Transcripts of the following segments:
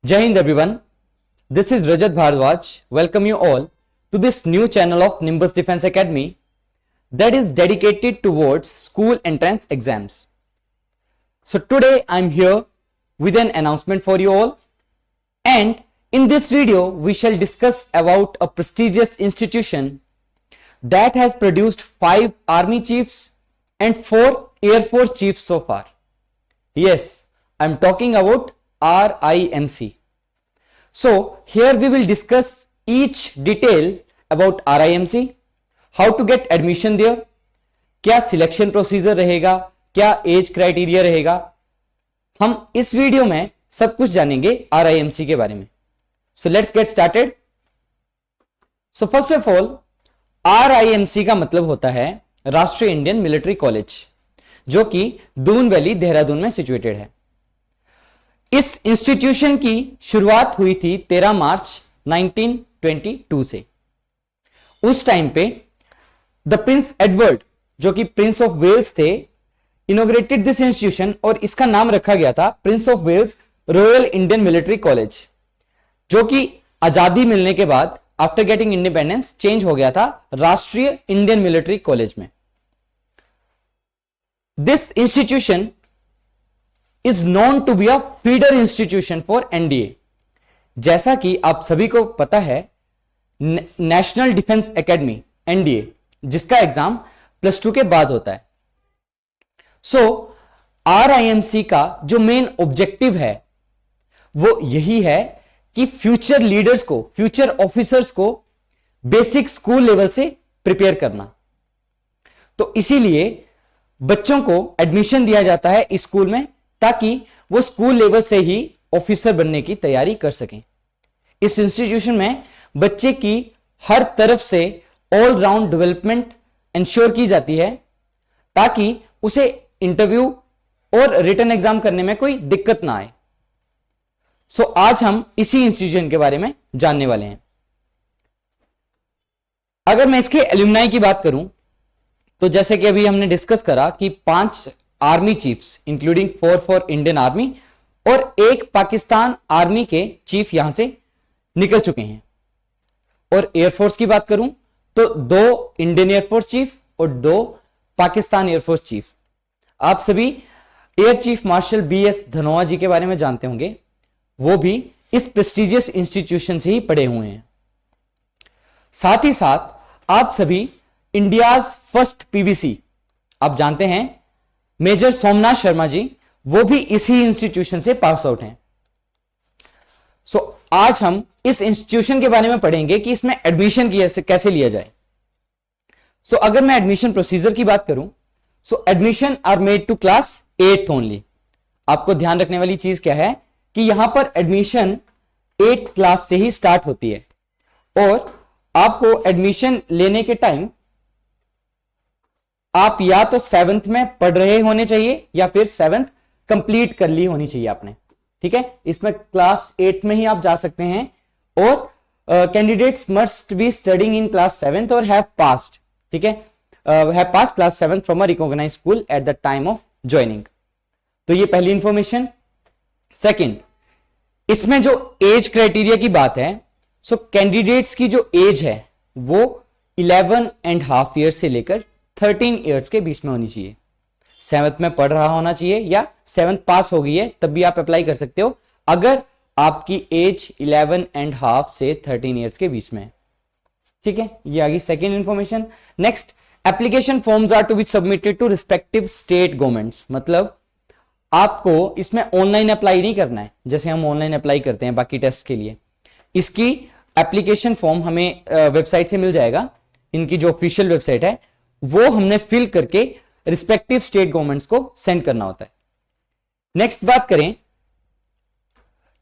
Jai Hind everyone. This is Rajat Bhardwaj. Welcome you all to this new channel of Nimbus Defense Academy that is dedicated towards school entrance exams. So today I'm here with an announcement for you all, and in this video we shall discuss about a prestigious institution that has produced 5 army chiefs and 4 air force chiefs so far. Yes, I'm talking about RIMC. So here we will discuss each detail about RIMC, how to get admission there, क्या selection procedure रहेगा, क्या age criteria रहेगा. हम इस video में सब कुछ जानेंगे RIMC के बारे में. So let's get started. So first of all, RIMC का मतलब होता है राष्ट्रीय इंडियन मिलिट्री कॉलेज, जो कि दून वैली देहरादून में सिचुएटेड है. इस इंस्टीट्यूशन की शुरुआत हुई थी 13 मार्च 1922 से. उस टाइम पे द प्रिंस एडवर्ड, जो कि प्रिंस ऑफ वेल्स थे, इनोग्रेटेड दिस इंस्टीट्यूशन और इसका नाम रखा गया था Prince of Wales Royal Indian military College, जो कि आजादी मिलने के बाद आफ्टर गेटिंग इंडिपेंडेंस चेंज हो गया था राष्ट्रीय इंडियन मिलिट्री कॉलेज में. This institution is known to be a feeder institution for NDA. जैसा कि आप सभी को पता है, नेशनल डिफेंस एकेडमी NDA, जिसका एग्जाम +2 के बाद होता है. सो RIMC का जो मेन ऑब्जेक्टिव है वो यही है कि फ्यूचर लीडर्स को, फ्यूचर ऑफिसर्स को बेसिक स्कूल लेवल से प्रिपेयर करना. तो इसीलिए बच्चों को एडमिशन दिया जाता है इस स्कूल में, ताकि वो स्कूल लेवल से ही ऑफिसर बनने की तैयारी कर सकें. इस इंस्टीट्यूशन में बच्चे की हर तरफ से ऑल राउंड डेवलपमेंट इंश्योर की जाती है, ताकि उसे इंटरव्यू और रिटन एग्जाम करने में कोई दिक्कत ना आए. सो आज हम इसी इंस्टीट्यूशन के बारे में जानने वाले हैं. अगर मैं इसके एल्यूमनाई की बात करूं, तो जैसे कि अभी हमने डिस्कस करा कि 5 army chiefs including 4 for Indian army और 1 पाकिस्तान आर्मी के चीफ यहां से निकल चुके हैं. और एयरफोर्स की बात करूं तो 2 इंडियन एयरफोर्स चीफ और 2 पाकिस्तान एयरफोर्स चीफ. आप सभी air chief marshal BS Dhanoa ji के बारे में जानते होंगे, वो भी इस प्रेस्टिजियस इंस्टीट्यूशन से ही पढ़े हुए हैं. साथ ही साथ आप सभी इंडियाज फर्स्ट PVC आप जानते हैं, मेजर सोमनाथ शर्मा जी, वो भी इसी इंस्टीट्यूशन से पास आउट हैं. सो आज हम इस इंस्टीट्यूशन के बारे में पढ़ेंगे कि इसमें एडमिशन कैसे लिया जाए. सो अगर मैं एडमिशन प्रोसीजर की बात करूं, so admission are made to class 8th only. आपको ध्यान रखने वाली चीज क्या है कि यहां पर एडमिशन 8th क्लास से ही स्टार्ट होती है, और आपको एडमिशन लेने के टाइम आप या तो 7th में पढ़ रहे होने चाहिए या फिर 7th कंप्लीट कर ली होनी चाहिए आपने. ठीक है, इसमें क्लास 8 में ही आप जा सकते हैं. और candidates must be studying in class 7th और हैव पास्ड, ठीक है, have passed class 7th from a recognised school at the time of joining. तो ये पहली इंफॉर्मेशन. सेकंड, इसमें जो एज क्राइटेरिया की बात है, सो कैंडिडेट्स की जो एज है वो 11.5 ईयर से लेकर 13 ईयर्स के बीच में होनी चाहिए. 7th में पढ़ रहा होना चाहिए या 7th पास हो गई है तब भी आप अप्लाई कर सकते हो, अगर आपकी एज 11.5 से 13 ईयर्स के बीच में है. ठीक है, ये आ गई second information. Next, application forms are to be submitted to respective state governments. मतलब आपको इसमें ऑनलाइन अप्लाई नहीं करना है जैसे हम ऑनलाइन अप्लाई करते हैं बाकी टेस्ट के लिए. इसकी एप्लीकेशन फॉर्म हमें वेबसाइट से मिल जाएगा. इनकी जो ऑफिशियल वेबसाइट है वो हमने फिल करके रिस्पेक्टिव स्टेट गवर्नमेंट्स को सेंड करना होता है. नेक्स्ट बात करें,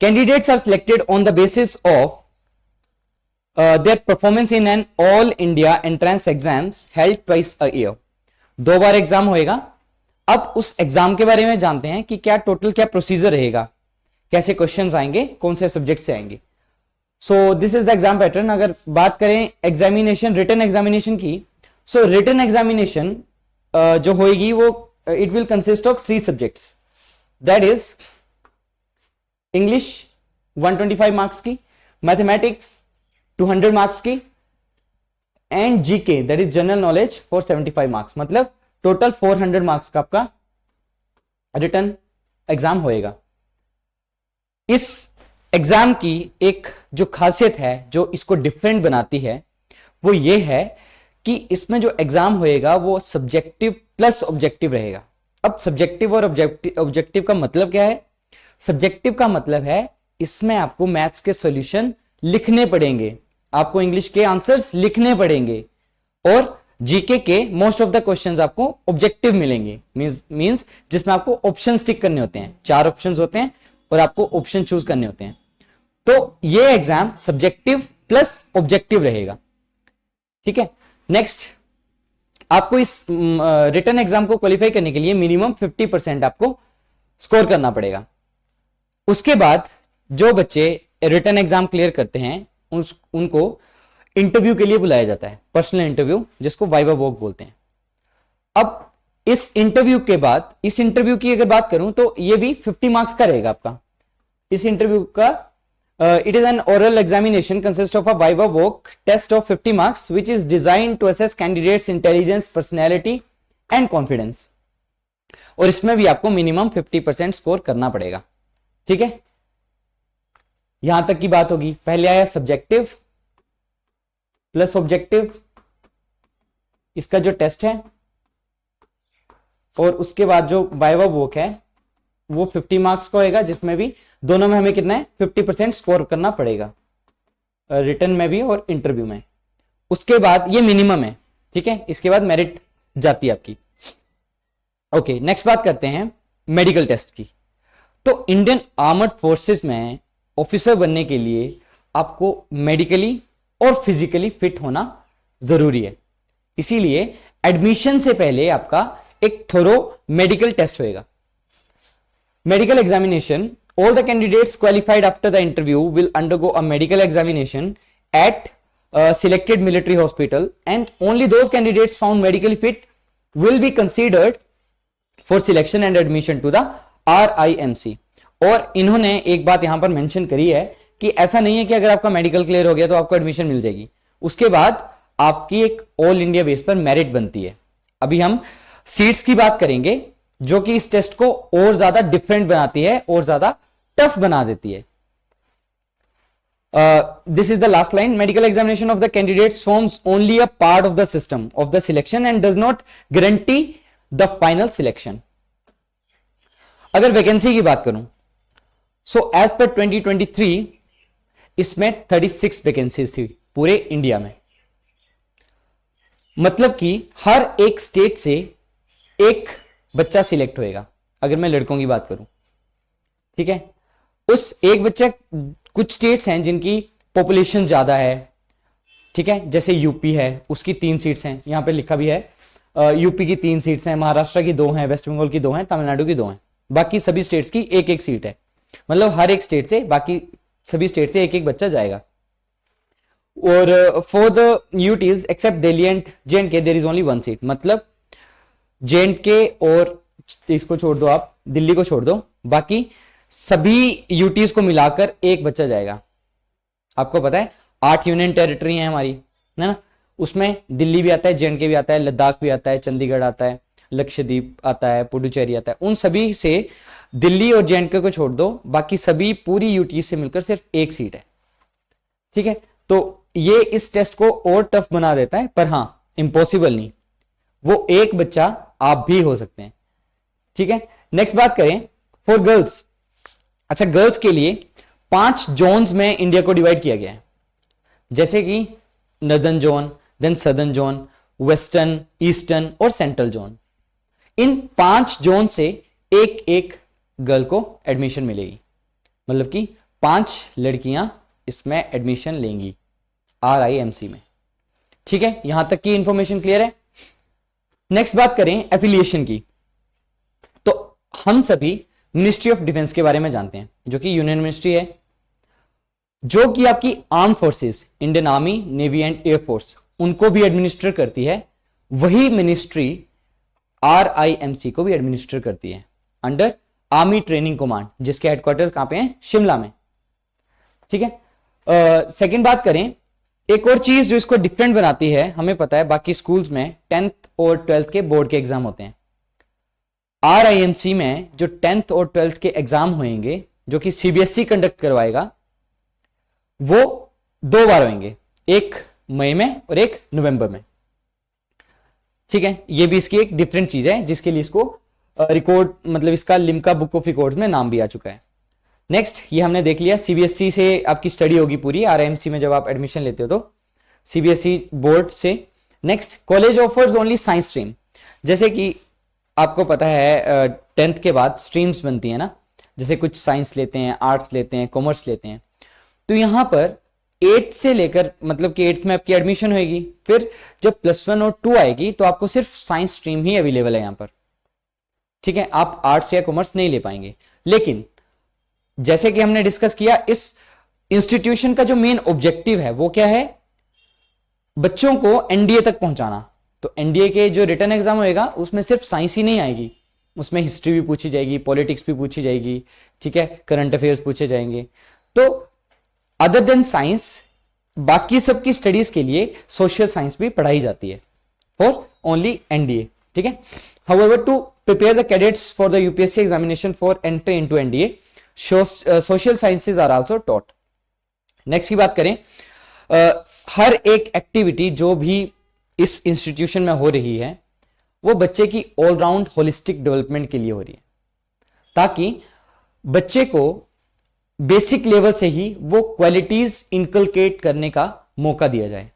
candidates are selected on the basis of their performance in an all India entrance exams held twice a year. 2 बार एग्जाम होएगा. अब उस एग्जाम के बारे में जानते हैं कि क्या प्रोसीजर रहेगा, कैसे क्वेश्चंस आएंगे, कौन से सब्जेक्ट से आएंगे. So this is the exam pattern. अगर बात करें एग्जामिनेशन, रिटन एग्जामिनेशन की, सो रिटन एग्जामिनेशन जो होगी वो it will consist of 3 subjects, that is English, 125 marks की, मैथमेटिक्स 200 मार्क्स की, and GK that is general knowledge for 75 marks, मतलब टोटल 400 मार्क्स का आपका रिटर्न एग्जाम होएगा। इस एग्जाम की एक जो खासियत है, जो इसको डिफरेंट बनाती है, वो ये है कि इसमें जो एग्जाम होएगा वो सब्जेक्टिव प्लस ऑब्जेक्टिव रहेगा। अब सब्जेक्टिव और ऑब्जेक्टिव का मतलब क्या है? सब्जेक्टिव का मतलब है इसमें आपको मैथ्स के सॉल्यूशन लिखने पड़ेंगे, आपको इंग्लिश के आंसर्स लिखने पड़ेंगे, और जीके के मोस्ट ऑफ द क्वेश्चंस आपको ऑब्जेक्टिव मिलेंगे, मींस जिसमें आपको ऑप्शंस टिक करने होते हैं, 4 ऑप्शंस होते हैं और आपको ऑप्शन चूज करने होते हैं। तो ये एग्जाम सब्जेक्टिव प्लस ऑब्जेक्टिव रहेगा, ठीक है। नेक्स्ट, आपको इस रिटन एग्जाम को क्वालिफाई करने के लिए मिनिमम 50% आपको स्कोर करना पड़ेगा। उसके बाद जो बच्चे रिटन एग्जाम क्लियर करते हैं उनको इंटरव्यू के लिए बुलाया जाता है, पर्सनल इंटरव्यू, जिसको वाइवा वॉक बोलते हैं। अब इस इंटरव्यू के बाद, इस इंटरव्यू की अगर बात करूं तो ये भी 50 मार्क्स का रहेगा आपका। इस इंटरव्यू का it is an oral examination consists of a viva voc test of 50 marks which is designed to assess candidates intelligence, personality and confidence, और इसमें भी आपको मिनिमम 50% स्कोर करना पड़ेगा, ठीक है। यहां तक की बात होगी। पहले आया सब्जेक्टिव प्लस ऑब्जेक्टिव, इसका जो टेस्ट है, और उसके बाद जो वाइवा वॉक है वो 50 मार्क्स का होएगा, जिसमें भी दोनों में हमें कितना है 50% स्कोर करना पड़ेगा, रिटन में भी और इंटरव्यू में। उसके बाद ये मिनिमम है, ठीक है, इसके बाद मेरिट जाती है आपकी। ओके, नेक्स्ट बात करते हैं मेडिकल टेस्ट की। तो इंडियन आर्मड फोर्सेस में ऑफिसर बनने के लिए आपको मेडिकली और फिजिकली फिट होना जरूरी है, इसीलिए एडमिशन से पहले आपका एक थोरो मेडिकल टेस्ट होएगा। Medical examination, all the candidates qualified after the interview will undergo a medical examination at a selected military hospital, and only those candidates found medically fit will be considered for selection and admission to the RIMC। और इन्होंने एक बात यहां पर mention करी है कि ऐसा नहीं है कि अगर आपका मेडिकल क्लियर हो गया तो आपको एडमिशन मिल जाएगी, उसके बाद आपकी एक ऑल इंडिया बेस पर मेरिट बनती है। अभी हम सीट्स की बात करेंगे, जो कि इस टेस्ट को और ज्यादा डिफरेंट बनाती है और ज्यादा टफ बना देती है। This is the last line, medical examination of the candidates forms only a part of the system of the selection and does not guarantee the final selection. अगर वैकेंसी की बात करूं, सो एज पर 2023 इसमें 36 vacancies थी पूरे India में, मतलब कि हर एक स्टेट से एक बच्चा सिलेक्ट होएगा। अगर मैं लड़कों की बात करूं, ठीक है, उस एक बच्चा, कुछ स्टेट्स हैं जिनकी पॉपुलेशन ज्यादा है, ठीक है, जैसे यूपी है, उसकी 3 सीट्स हैं, यहां पे लिखा भी है, यूपी की 3 सीट्स हैं, महाराष्ट्र की 2 हैं, वेस्ट बंगाल की 2 हैं, तमिलनाडु की 2 हैं, बाकी सभी स्टेट्स की एक एक सीट है, मतलब हर एक स्टेट से, बाकी सभी स्टेट से एक एक बच्चा जाएगा। और for the UTs except Delhi and J&K there is only 1 seat, मतलब J&K और इसको छोड़ दो, आप दिल्ली को छोड़ दो, बाकी सभी यूटीज को मिलाकर एक बच्चा जाएगा। आपको पता है 8 यूनियन टेरिटरी है हमारी, है ना, उसमें दिल्ली भी आता है, J&K भी आता है, लद्दाख भी आता है, चंडीगढ़ आता है, लक्षद्वीप आता है, पुडुचेरी आता है, उन सभी से दिल्ली और J&K को छोड़ दो, बाकी सभी पूरी यूटी से मिलकर सिर्फ एक सीट है, ठीक है। तो ये इस टेस्ट को और टफ बना देता है, पर हाँ इंपॉसिबल नहीं, वो एक बच्चा आप भी हो सकते हैं, ठीक है। नेक्स्ट बात करें फॉर गर्ल्स। अच्छा, गर्ल्स के लिए 5 जोन्स में इंडिया को डिवाइड किया गया है, जैसे कि northern zone, then southern zone, western, eastern और सेंट्रल जोन। इन 5 जोन से एक एक गर्ल को एडमिशन मिलेगी, मतलब कि 5 लड़कियां इसमें एडमिशन लेंगी RIMC में, ठीक है। यहां तक की इंफॉर्मेशन क्लियर है। नेक्स्ट बात करें एफिलिएशन की, तो हम सभी मिनिस्ट्री ऑफ डिफेंस के बारे में जानते हैं, जो कि यूनियन मिनिस्ट्री है, जो कि आपकी arm forces, Indian army, navy and air force, उनको भी एडमिनिस्टर करती है। वही मिनिस्ट्री RIMC को भी एडमिनिस्टर करती है अंडर आर्मी ट्रेनिंग कमांड, जिसके हेडक्वार्टर्स कहां पे हैं? शिमला में। ठीक है। सेकंड बात करें, एक और चीज जो इसको डिफरेंट बनाती है, हमें पता है बाकी स्कूल्स में 10th और 12th के बोर्ड के एग्जाम होते हैं। RIMC में जो 10th और 12th के एग्जाम होंगे, जो कि CBSE कंडक्ट करवाएगा, वो 2 बार होंगे, एक मई में और एक नवंबर में। ठीक है, ये भी इसकी एक डिफरेंट चीज है जिसके लिए इसको रिकॉर्ड, मतलब इसका लिम्का बुक ऑफ रिकॉर्ड्स में नाम भी आ चुका है। नेक्स्ट, ये हमने देख लिया CBSE से आपकी स्टडी होगी पूरी, RIMC में जब आप एडमिशन लेते हो तो CBSE बोर्ड से। Next, college offers only science stream. जैसे कि आपको पता है 10th के बाद स्ट्रीम्स बनती है ना, जैसे कुछ साइंस लेते हैं, आर्ट्स लेते हैं, कॉमर्स लेते हैं। तो यहां पर 8th से लेकर, मतलब कि 8th में आपकी एडमिशन होगी, फिर जब +1 और 2 आएगी तो आपको सिर्फ साइंस स्ट्रीम ही अवेलेबल है यहां पर। ठीक है, आप आर्ट्स या कॉमर्स नहीं ले पाएंगे। लेकिन जैसे कि हमने डिस्कस किया, इस इंस्टीट्यूशन का जो मेन ऑब्जेक्टिव है वो क्या है, बच्चों को NDA तक पहुंचाना। तो NDA के जो रिटन एग्जाम होएगा उसमें सिर्फ साइंस ही नहीं आएगी, उसमें हिस्ट्री भी पूछी जाएगी, पॉलिटिक्स भी पूछी जाएगी, ठीक है, करंट अफेयर्स पूछे जाएंगे। तो अदर देन साइंस बाकी सबकी स्टडीज के लिए सोशल साइंस भी पढ़ाई जाती है फॉर ओनली NDA। ठीक है, however to prepare the cadets for the UPSC examination for entry into NDA, social sciences are also taught. Next की बात करें, हर एक एक्टिविटी जो भी इस इंस्टीट्यूशन में हो रही है वो बच्चे की ऑलराउंड होलिस्टिक डेवलपमेंट के लिए हो रही है, ताकि बच्चे को बेसिक लेवल से ही वो क्वालिटीज इनकलकेट करने का मौका दिया जाए,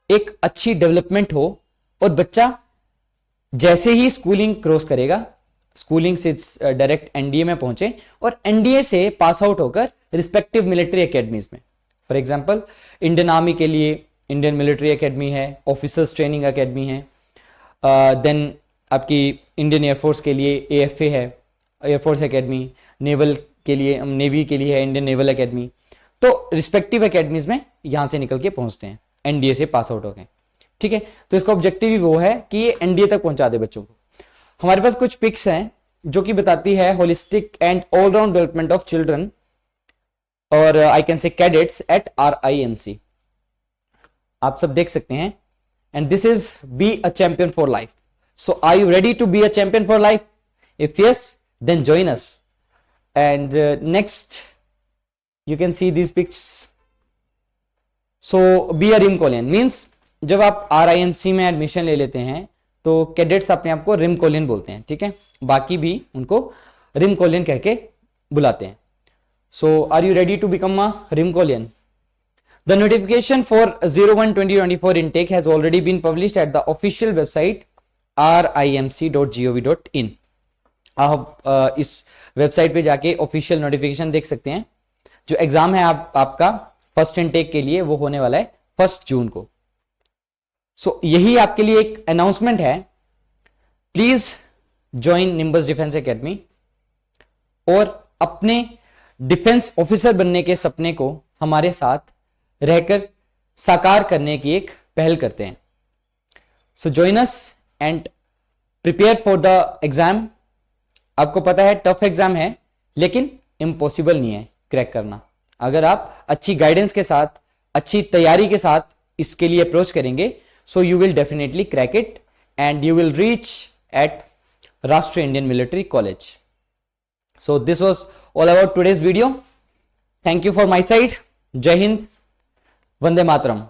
एक अच्छी डेवलपमेंट हो, और बच्चा जैसे ही स्कूलिंग क्रॉस करेगा, स्कूलिंग से डायरेक्ट NDA में पहुंचे और NDA से पास आउट होकर रिस्पेक्टिव मिलिट्री एकेडमीज में, फॉर एग्जांपल इंडियन आर्मी के लिए इंडियन मिलिट्री एकेडमी है, ऑफिसर्स ट्रेनिंग एकेडमी है, देन आपकी इंडियन एयरफोर्स के लिए AFA है, एयरफोर्स एकेडमी, नेवल के लिए, नेवी के लिए है इंडियन नेवल एकेडमी। तो रिस्पेक्टिव एकेडमीज में यहां से निकल के पहुंचते हैं NDA से पास आउट हो गए। ठीक है, तो इसका ऑब्जेक्टिव भी वो है कि ये NDA तक पहुंचा दे बच्चों को। हमारे पास कुछ पिक्स हैं जो कि बताती है holistic and all round development of children, और I can say cadets at RIMC। आप सब देख सकते हैं, and this is be a champion for life. So are you ready to be a champion for life? If yes, then join us. And next you can see these pics. So be a Rimcollian means जब आप RIMC में admission ले लेते हैं तो cadets अपने आप को रिमकोलियन बोलते हैं। ठीक है, बाकी भी उनको रिमकोलियन कह के बुलाते हैं। So are you ready to become a Rimcollian? The notification for 01/2024 intake has already been published at the official website rimc.gov.in। आप इस वेबसाइट पे जाके ऑफिशियल नोटिफिकेशन देख सकते हैं। जो एग्जाम है आपका फर्स्ट इनटेक के लिए वो होने वाला है 1 जून को। सो यही आपके लिए एक अनाउंसमेंट है, please join nimbus defence academy और अपने डिफेंस ऑफिसर बनने के सपने को हमारे साथ रहकर साकार करने की एक पहल करते हैं। सो join us and prepare for the exam. आपको पता है टफ एग्जाम है, लेकिन इम्पॉसिबल नहीं है क्रैक करना। अगर आप अच्छी गाइडेंस के साथ, अच्छी तैयारी के साथ इसके लिए अप्रोच करेंगे, so you will definitely crack it and you will reach at Rashtriya Indian military college. So this was all about today's video. Thank you for my side. जय हिंद, वंदे मातरम।